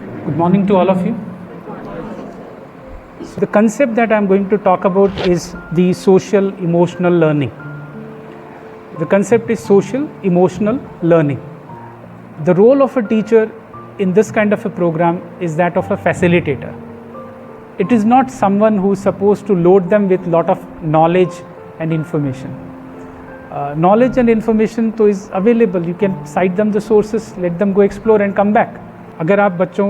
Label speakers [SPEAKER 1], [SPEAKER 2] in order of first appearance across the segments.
[SPEAKER 1] Good morning to all of you. So the concept that I am going to talk about is the social emotional learning. The concept is social emotional learning. The role of a teacher in this kind of a program is that of a facilitator. It is not someone who is supposed to load them with lot of knowledge and information. Knowledge and information तो is available. You can cite them the sources, let them go explore and come back. अगर आप बच्चों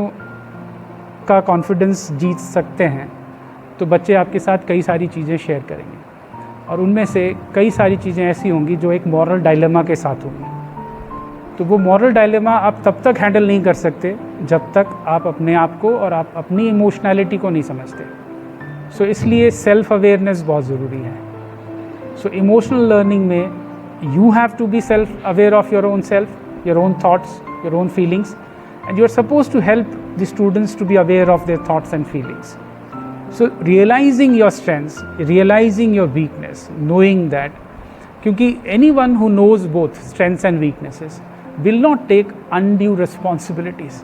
[SPEAKER 1] का confidence जीत सकते हैं तो बच्चे आपके साथ कई सारी चीज़ें शेयर करेंगे और उनमें से कई सारी चीज़ें ऐसी होंगी जो एक मॉरल डायलेमा के साथ होंगी. तो वो मॉरल डायलेमा आप तब तक हैंडल नहीं कर सकते जब तक आप अपने आप को और आप अपनी इमोशनैलिटी को नहीं समझते. सो इसलिए सेल्फ अवेयरनेस बहुत ज़रूरी है. सो इमोशनल लर्निंग में you have to be self aware of your own self, your own thoughts, your own feelings, and you are supposed to help the students to be aware of their thoughts and feelings. So realizing your strengths, realizing your weakness, knowing that, क्योंकि anyone who knows both strengths and weaknesses will not take undue responsibilities.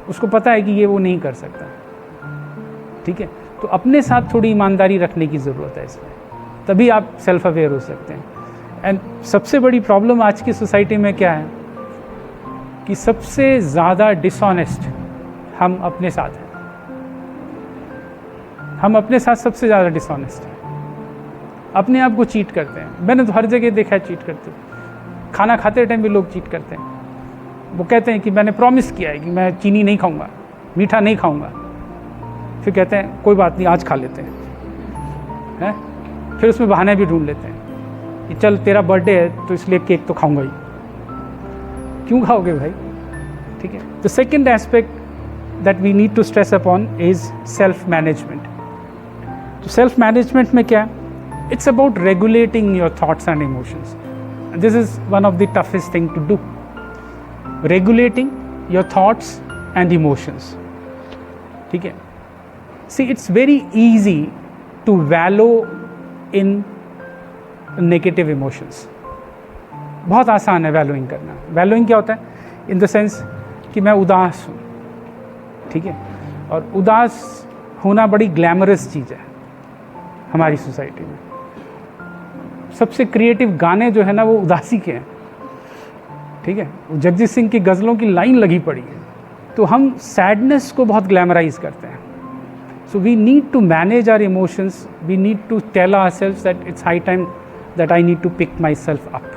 [SPEAKER 1] उसको पता है कि ये वो नहीं कर सकता. ठीक है, तो अपने साथ थोड़ी ईमानदारी रखने की ज़रूरत है इसमें, तभी आप सेल्फ अवेयर हो सकते हैं. एंड सबसे बड़ी प्रॉब्लम आज की सोसाइटी में क्या है कि सबसे ज़्यादा डिसऑनेस्ट हम अपने साथ हैं. हम अपने साथ सबसे ज़्यादा डिसऑनेस्ट हैं. अपने आप को चीट करते हैं. मैंने तो हर जगह देखा है चीट करते. खाना खाते टाइम भी लोग चीट करते हैं. वो कहते हैं कि मैंने प्रॉमिस किया है कि मैं चीनी नहीं खाऊंगा, मीठा नहीं खाऊंगा. फिर कहते हैं कोई बात नहीं, आज खा लेते हैं. फिर उसमें बहाने भी ढूंढ लेते हैं कि चल तेरा बर्थडे है तो इसलिए केक तो खाऊंगा ही. क्यों खाओगे भाई? ठीक है. The second aspect that we need to stress upon is self management. तो सेल्फ मैनेजमेंट में क्या? It's about regulating your thoughts and emotions. This is one of the toughest thing to do. Regulating your thoughts and emotions. ठीक है. See it's very easy to wallow in negative emotions. बहुत आसान है valuing करना. Valuing क्या होता है? In the sense कि मैं उदास हूँ. ठीक है. और उदास होना बड़ी ग्लैमरस चीज़ है हमारी सोसाइटी में. सबसे क्रिएटिव गाने जो है ना वो उदासी के हैं. ठीक है. जगजीत सिंह की गज़लों की लाइन लगी पड़ी है. तो हम सैडनेस को बहुत ग्लैमराइज करते हैं. So we need to manage our emotions. We need to tell ourselves that it's high time that I need to pick my self up.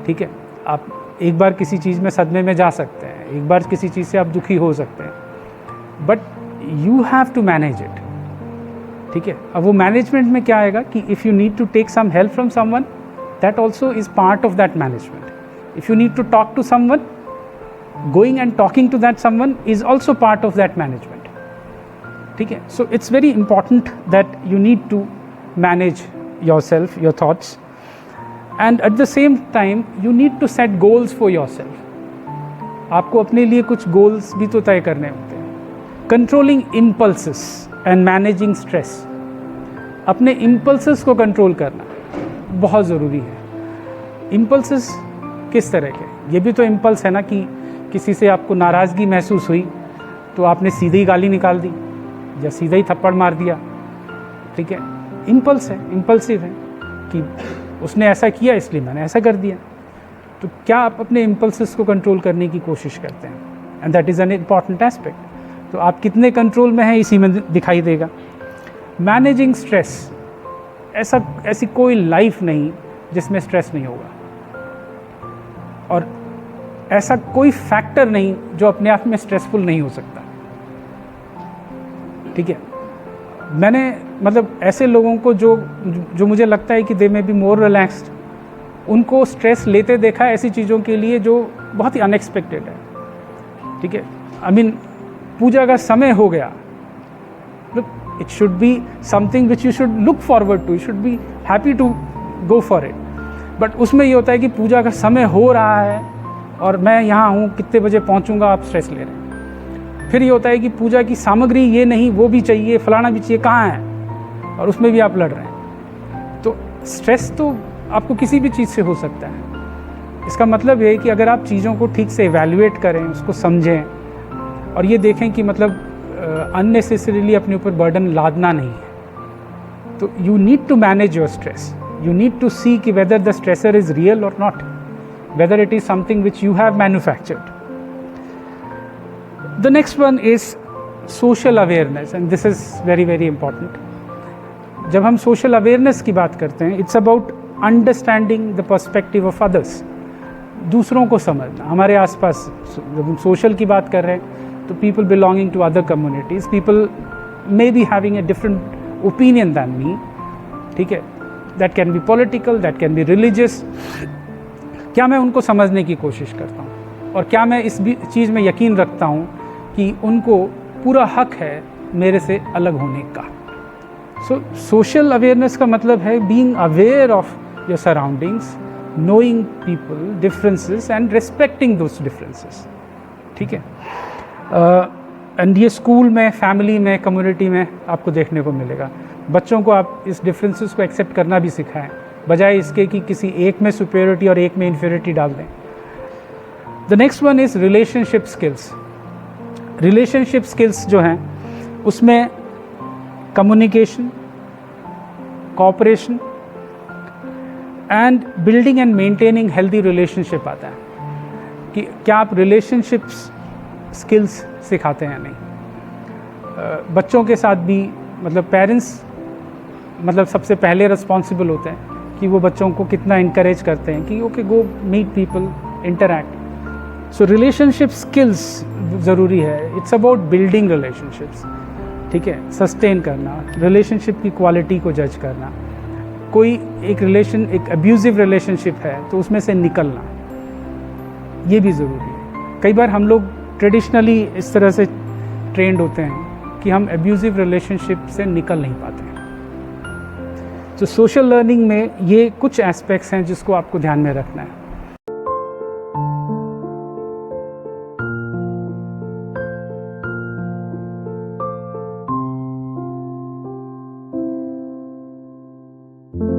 [SPEAKER 1] ठीक है. आप एक बार किसी चीज़ में सदमे में जा सकते हैं, एक बार किसी चीज़ से आप दुखी हो सकते हैं, but you have to manage it. ठीक है. अब वो मैनेजमेंट में क्या आएगा कि if you need to take some help from someone, that also is part of that management. If you need to talk to someone, going and talking to that someone is also part of that management. ठीक है. So it's very important that you need to manage your self, your thoughts. And at the same time you need to set goals for yourself. आपको अपने लिए कुछ goals भी तो तय करने होते हैं. Controlling impulses and managing stress. अपने impulses को control करना बहुत ज़रूरी है. Impulses किस तरह के? ये भी तो impulse है ना कि किसी से आपको नाराज़गी महसूस हुई तो आपने सीधे ही गाली निकाल दी या सीधा ही थप्पड़ मार दिया. ठीक है. Impulse है, impulsive है कि उसने ऐसा किया इसलिए मैंने ऐसा कर दिया. तो क्या आप अपने इम्पल्सेस को कंट्रोल करने की कोशिश करते हैं? And that is an important aspect. तो आप कितने कंट्रोल में हैं इसी में दिखाई देगा. Managing stress. ऐसी कोई लाइफ नहीं जिसमें स्ट्रेस नहीं होगा, और ऐसा कोई फैक्टर नहीं जो अपने आप में स्ट्रेसफुल नहीं हो सकता. ठीक है. मैंने मतलब ऐसे लोगों को जो मुझे लगता है कि दे में बी मोर रिलैक्स्ड, उनको स्ट्रेस लेते देखा है ऐसी चीज़ों के लिए जो बहुत ही अनएक्सपेक्टेड है. ठीक है. आई मीन पूजा का समय हो गया. Look, it should be something which you should look forward to. You should be happy to go for it. But उसमें ये होता है कि पूजा का समय हो रहा है और मैं यहाँ हूँ, कितने बजे पहुँचूँगा, आप स्ट्रेस ले रहे हैं. फिर ये होता है कि पूजा की सामग्री ये नहीं, वो भी चाहिए, फलाना भी चाहिए, कहाँ है, और उसमें भी आप लड़ रहे हैं. तो स्ट्रेस तो आपको किसी भी चीज़ से हो सकता है. इसका मतलब ये है कि अगर आप चीज़ों को ठीक से इवैल्यूएट करें, उसको समझें और ये देखें कि मतलब अननेसेसरीली अपने ऊपर बर्डन लादना नहीं है। तो you need to manage your stress, you need to see कि whether the stressor is real और not, whether it is something which you have manufactured. The next one is social awareness, and this is very very important. जब हम social awareness की बात करते हैं, it's about understanding the perspective of others, दूसरों को समझना। हमारे आसपास जब हम सोशल की बात कर रहे हैं तो people belonging to other communities, people may be having a different opinion than me, ठीक है, that can be political, that can be religious. क्या मैं उनको समझने की कोशिश करता हूँ और क्या मैं इस चीज़ में यकीन रखता हूँ कि उनको पूरा हक है मेरे से अलग होने का। सो सोशल अवेयरनेस का मतलब है being aware of your surroundings, knowing people, differences and respecting those differences, ठीक है। एंड ये स्कूल में, फैमिली में, कम्युनिटी में आपको देखने को मिलेगा। बच्चों को आप इस डिफरेंसेस को एक्सेप्ट करना भी सिखाएं, बजाय इसके कि किसी एक में सुपेरियरिटी और एक में इन्फीरियरिटी डाल दें। The next one is relationship skills. Relationship skills जो हैं उसमें communication, cooperation and building and maintaining healthy relationship आता है कि क्या आप रिलेशनशिप स्किल्स सिखाते हैं नहीं। बच्चों के साथ भी मतलब पेरेंट्स मतलब सबसे पहले रिस्पॉन्सिबल होते हैं कि वो बच्चों को कितना इनकरेज करते हैं कि okay go meet people, interact. So relationship skills ज़रूरी है। इट्स अबाउट बिल्डिंग रिलेशनशिप्स, ठीक है, सस्टेन करना, रिलेशनशिप की क्वालिटी को जज करना। कोई एक अब्यूजिव रिलेशनशिप है तो उसमें से निकलना, ये भी ज़रूरी है। कई बार हम लोग ट्रेडिशनली इस तरह से ट्रेंड होते हैं कि हम अब्यूजिव रिलेशनशिप से निकल नहीं पाते हैं। तो सोशल लर्निंग में ये कुछ एस्पेक्ट्स हैं जिसको आपको ध्यान में रखना है।